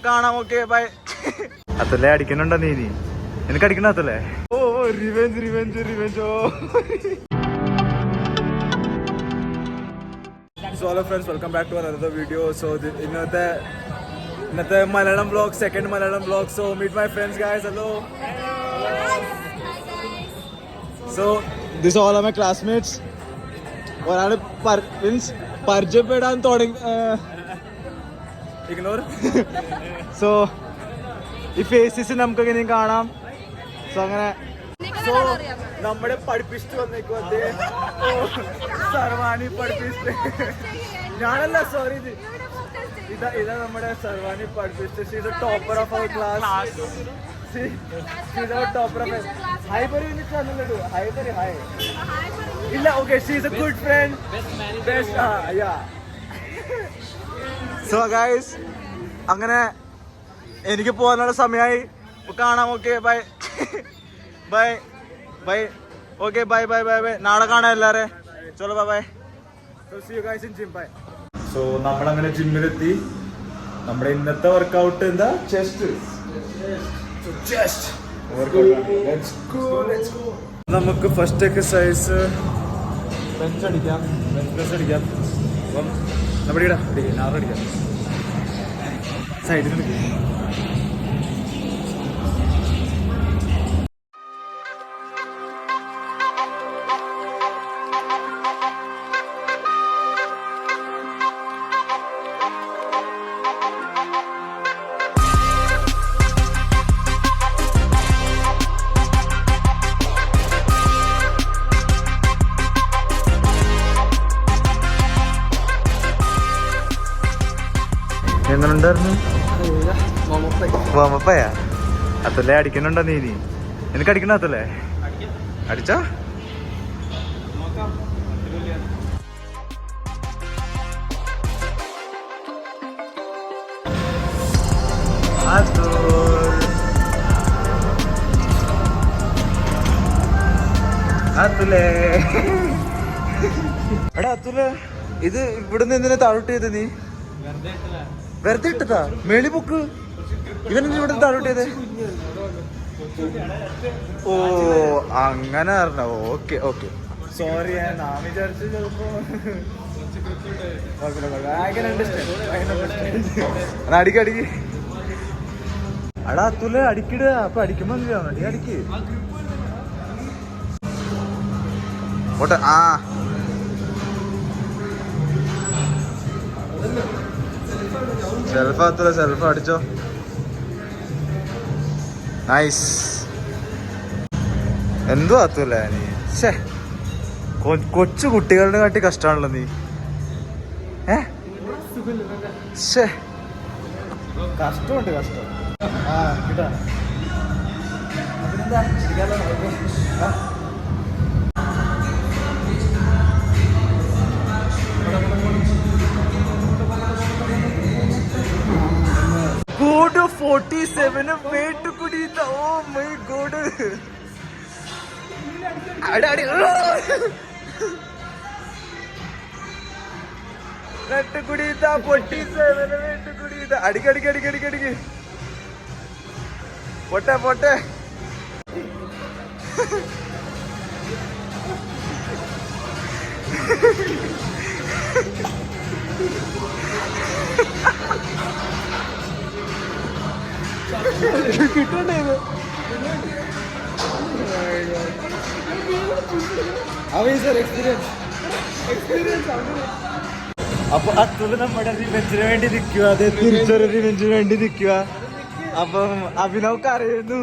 കാണാം. Okay by. അത്തല്ലേ അടിക്കണുണ്ടോ നീ? എനിക്ക് അടിക്കണ അത്തല്ലേ? ഓ revenge revenge revenge. Oh So hello friends, welcome back to another video. So ഇന്നത്തെ Malayalam vlog, second Malayalam vlog. So meet my friends guys. Hello. So this all are my classmates. ഒരാള് പരിചയപ്പെടാൻ തുടങ്ങി. Ignore. So ഈ faces നമുക്ക് എങ്ങനെയും കാണാം. So അങ്ങനെ so നമ്മളെ പഠിപ്പിച്ചിട്ട് വന്നേക്കും അദ്ദേഹം. സർവാണി പഠിപ്പിച്ചിട്ട് ഞാനല്ല, സോറി, ഇതാ നമ്മുടെ സർവാണി പഠിപ്പിച്ചിട്ട്. She is a topper of our class. She is a topper of. Hi പറയൂ ചാനൽ. ഹൈ പറയൂ. ഹൈ ഇല്ല. Okay, she is a good friend. Best. Yeah. So guys അങ്ങനെ എനിക്ക് പോകാനുള്ള സമയമായി. കാണാം. Okay bye bye bye. Okay bye bye bye bye. നാളെ കാണാം എല്ലാവരെ. ചലോ bye bye. See you guys in gym. Bye. So നമ്മളങ്ങനെ ജിമ്മിലെത്തി. നമ്മുടെ ഇന്നത്തെ വർക്കൗട്ട് എന്താ? Chest workout. നമുക്ക് ഫസ്റ്റ് എക്സസൈസ് ബെഞ്ച് അടിക്കാം. ബെഞ്ച് പ്രസ് അടിക്കാം. അപ്പം നമ്മുടെ നാളെ അടിക്കാം. സൈഡിൽ നിൽക്കും. എങ്ങനെ ഉണ്ടായിരുന്നു? വാമപ്പയാ? അത്തല്ലേ അടിക്കണുണ്ടോ നീ? എനിക്ക് അടിക്കണ അത്തല്ലേ? അടിച്ചാ? അത്തുലേ എടാ അത്തുലേ, ഇത് ഇവിടുന്ന് എന്തിനാ താഴോട്ട് ചെയ്ത്? നീ വെറുതെ ഇട്ടതാ? മേളി പൊക്ക്. ഇവനെന്തിനാ ഇവിടെ താഴോട്ട് ചെയ്തേ? ഓ അങ്ങനെ പറഞ്ഞ. Okay okay, sorry. ഞാൻ വിചാരിച്ചു ചിലപ്പോ. അടിക്കടിക്ക്. അടാ അത്തുല അടിക്കിട. അപ്പൊ അടിക്കുമ്പോ അടി അടിക്ക്. ഓട്ടെ. ആ സെൽഫ് അത്തുല, സെൽഫ് അടിച്ചോ. നൈസ്. എന്തോ അത്തുല നീ. ശേ, കൊച്ചു കുട്ടികളുടെ കാട്ടി കഷ്ടമാണല്ലോ നീ. ശേ, കഷ്ടമുണ്ട് കഷ്ടം. ആ കിട്ടാ. അതിനെന്താ good 47 weight kudita. Oh my god. Adi net kudita 47 weight kudita. Adi potte കിട്ടണ്ടേ ഇത്? അപ്പൊ അത്തുല് നമ്മുടെ റിവെഞ്ചിന് വേണ്ടി നിൽക്കുക. അതെ, തിരിച്ചൊരു റിവെഞ്ചിന് വേണ്ടി നിൽക്കുക. അപ്പം അഭിനവ്ക്ക് അറിയുന്നു.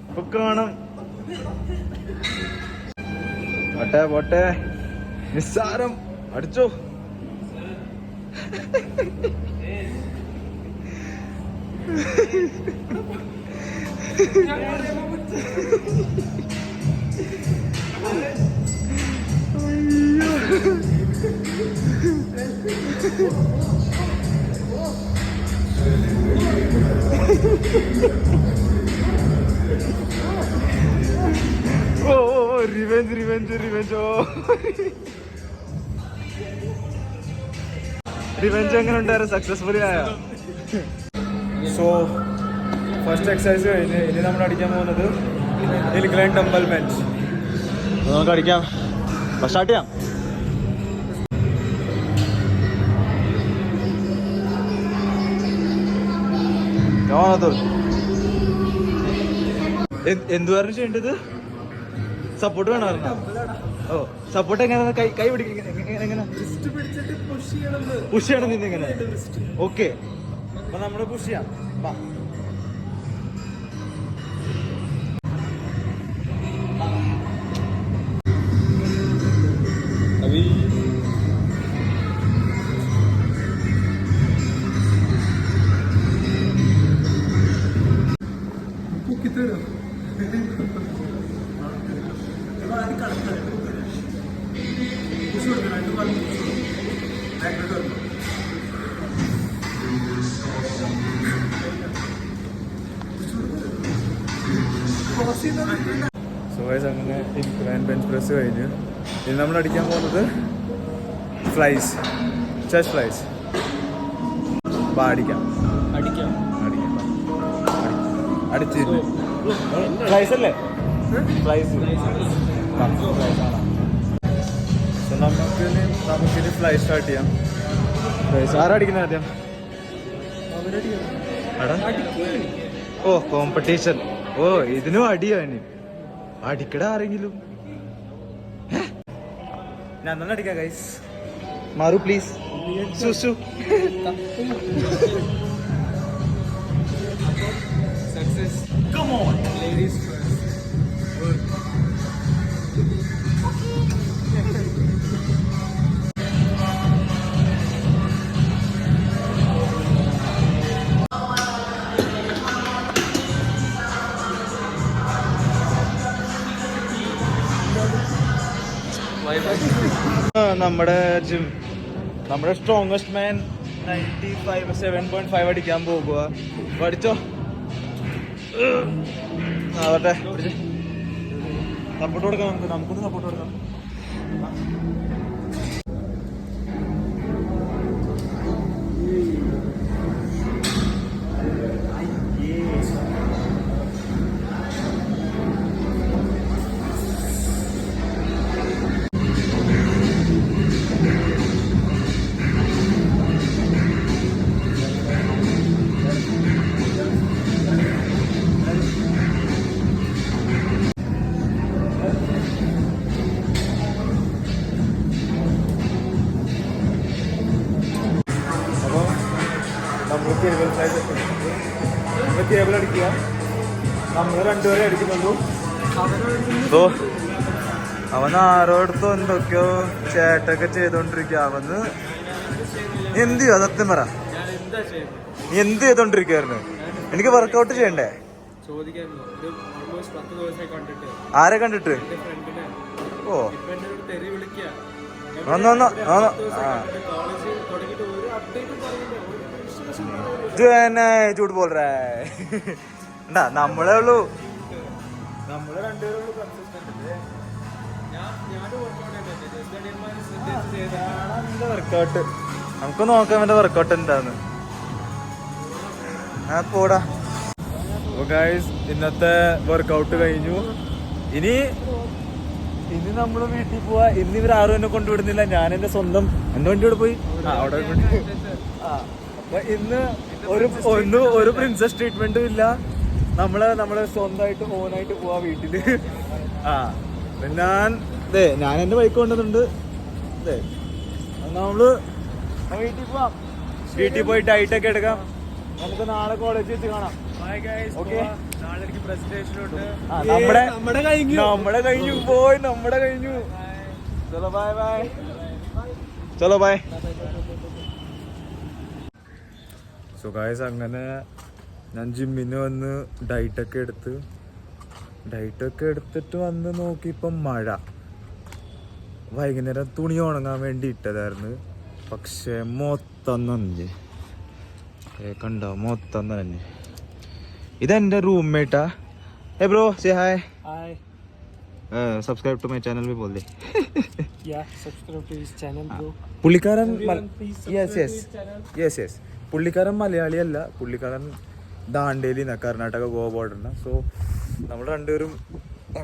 അപ്പൊ കാണാം. പോട്ടെ പോട്ടെ, നിസ്സാരം. അടിച്ചോ. Oh, revenge. Oh. റിവെഞ്ച് എങ്ങനെ ഉണ്ടായിരുന്നു? സക്സസ്ഫുള്ളി ആയോ? സോ ഫസ്റ്റ് എക്സസൈസ് കഴിഞ്ഞ് ഇനി നമ്മൾ അടിക്കാൻ പോകുന്നത് ഇൻക്ലൈൻ ഡംബൽ ബെഞ്ച്. നമുക്ക് അടിക്കാം. സ്റ്റാർട്ട് ചെയ്യാം. എന്തുവായിരുന്നു ചെയ്യേണ്ടത്? സപ്പോർട്ട് വേണമായിരുന്നു. ഓ സപ്പോർട്ട് എങ്ങനെ? കൈ പിടിക്കുക എങ്ങനെ? പുഷ് ചെയ്യണം നിന്നിങ്ങനെ. ഓക്കെ, അപ്പൊ നമ്മള് പുഷ് ചെയ്യാം. സോ ഗൈസ്, അങ്ങനെ ഇൻക്ലൈൻ ബെഞ്ച് പ്രസ് കഴിഞ്ഞ് ഇനി നമ്മൾ അടിക്കാൻ പോകുന്നത് ഫ്ലൈസ്, ചെസ്റ്റ് ഫ്ലൈസ്. അടിക്കാം അടിച്ച് ഫ്ലൈസ് അല്ലേ? ഫ്ലൈസ്. സോ നമുക്കിനി ഫ്ലൈ സ്റ്റാർട്ട് ചെയ്യാം. ഫ്ലൈസ് ആരടിക്കുന്നത് ആദ്യം? ഓ കോമ്പറ്റീഷൻ. ഓ ഇതിനും അടിയോ? അടിക്കട ആരെങ്കിലും. ഞാൻ തന്നെ അടിക്കാം ഗൈസ്. മാറു പ്ലീസ്. സുസു. Success. Come on ladies first. നമ്മുടെ ജിം, നമ്മുടെ സ്ട്രോങ്സ്റ്റ് മാൻ 7.5 അടിക്കാൻ പോകുക. പഠിച്ചോ ആവട്ടെ. സപ്പോർട്ട് കൊടുക്കാം. നമുക്കൊന്ന് സപ്പോർട്ട് കൊടുക്കാം. നമ്മൾ കേബിൾ അടിക്കുക. നമ്മൾ രണ്ടുപേരെ അടിക്കുന്നുള്ളൂ. അവൻ ആരോടത്തോ എന്തൊക്കെയോ ചേട്ടൊക്കെ ചെയ്തോണ്ടിരിക്കുക. അവന്ന് എന്ത് ചെയ്യോ? സത്യം പറ, നീ എന്ത് ചെയ്തോണ്ടിരിക്കുവായിരുന്നു? എനിക്ക് വർക്കൗട്ട് ചെയ്യണ്ടേ? ആരെ കണ്ടിട്ട്? ഓ ചൂട് പോൽ നമ്മളേ ഉള്ളൂ. നമ്മള് രണ്ടുപേരേ ഉള്ളൂ വർക്കൗട്ട്. നമുക്ക് നോക്കാം എന്റെ വർക്കൗട്ട് എന്താന്ന്. പോടാ. ഗൈസ്, ഇന്നത്തെ വർക്കൗട്ട് കഴിഞ്ഞു. ഇനി നമ്മള് വീട്ടിൽ പോവാ. ഇന്ന് ഇവർ ആരും എന്നെ കൊണ്ടുവിടുന്നില്ല. ഞാൻ എന്റെ സ്വന്തം എന്റെ വണ്ടിയോട് പോയി അവിടെ. അപ്പൊ ഇന്ന് ഒരു പ്രിൻസസ് ട്രീറ്റ്മെന്റും ഇല്ല. നമ്മള് സ്വന്തമായിട്ട് ഓനായിട്ട് പോവാ വീട്ടില്. ഞാൻ എന്റെ ബൈക്ക് കൊണ്ടുവന്നുണ്ട്. നമ്മള് വീട്ടിൽ പോവാം. വീട്ടിൽ പോയി ഡയറ്റൊക്കെ എടുക്കാം. നമുക്ക് നാളെ കോളേജിൽ വെച്ച് കാണാം. ഓക്കെ, നമ്മുടെ കഴിഞ്ഞു പോയി. നമ്മുടെ കഴിഞ്ഞു. ചലോ ബൈ ബൈ. ചലോ ബൈ. സോ ഗൈസ്, അങ്ങനെ ഞാൻ ജിമ്മിന് വന്ന് ഡയറ്റൊക്കെ എടുത്തിട്ട് വന്ന് നോക്കിയപ്പം മഴ. വൈകുന്നേരം തുണി ഉണങ്ങാൻ വേണ്ടി ഇട്ടതായിരുന്നു. പക്ഷെ മൊത്തം നനഞ്ഞ്. കണ്ടോ? മൊത്തം നനഞ്ഞ്. ഇതെന്റെ റൂംമേറ്റാ. Bro say hi. Subscribe to my channel भी बोल दे. Yeah, subscribe to his channel, bro. പുള്ളിക്കാരൻ Everyone, please subscribe yes to yes his channel. Yes yes പുള്ളിക്കാരൻ മലയാളിയല്ല, പുള്ളിക്കാരൻ ദാണ്ടേലി കർണാടക ഗോവ ബോർഡറിന്. സോ നമ്മൾ രണ്ടുപേരും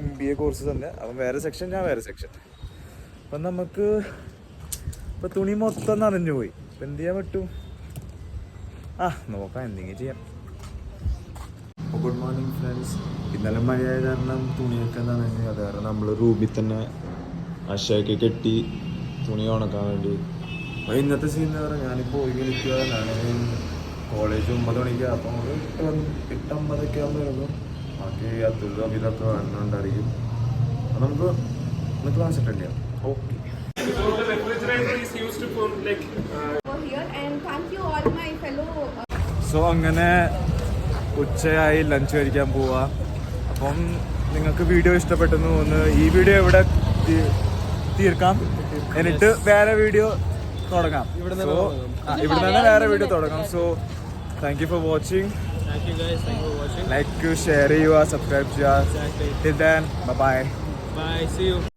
MBA കോഴ്സ് തന്നെ. അവൻ വേറെ സെക്ഷൻ, ഞാൻ വേറെ സെക്ഷൻ. അപ്പം നമുക്ക് ഇപ്പം തുണി മൊത്തം നനഞ്ഞു പോയി. ഇപ്പം എന്ത് ചെയ്യാൻ പറ്റും? നോക്കാം, എന്തെങ്കിലും ചെയ്യാം. Good morning friends. ഇന്നലെ മഴയായ കാരണം തുണിയൊക്കെ നനഞ്ഞ്, അത് കാരണം നമ്മൾ റൂമിൽ തന്നെ അശയൊക്കെ കെട്ടി തുണി ഉണക്കാൻ വേണ്ടി. അപ്പോൾ ഇന്നത്തെ സീൻ എന്ന് പറഞ്ഞാൽ ഞാനിപ്പോൾ പോയി വിളിക്കുക. ഞാൻ കോളേജ് 9 മണിക്ക്, അപ്പം ഒരു 8:50 ആകുമ്പോൾ വരുമ്പോൾ ബാക്കി അതും ഇതൊക്കെ വരണുണ്ടായിരിക്കും. അപ്പം നമുക്ക് ഒന്ന് ക്ലാസ് അറ്റൻഡ് ചെയ്യാം. Okay. The refrigerator is used for like. Here and thank you all my fellow. So അങ്ങനെ ഉച്ചയായി, ലഞ്ച് കഴിക്കാൻ പോവാ. അപ്പം നിങ്ങൾക്ക് വീഡിയോ ഇഷ്ടപ്പെട്ടെന്ന് തോന്നുന്നു. ഈ വീഡിയോ ഇവിടെ തീർക്കാം, എന്നിട്ട് വേറെ വീഡിയോ തുടങ്ങാം. ഇവിടെ തന്നെ വേറെ വീഡിയോ തുടങ്ങാം. So thank you for watching. Thank you guys. Thank you for watching. Like share ചെയ്യുക, സബ്സ്ക്രൈബ് ചെയ്യുക. Exactly. Till then, bye bye. Bye. See you.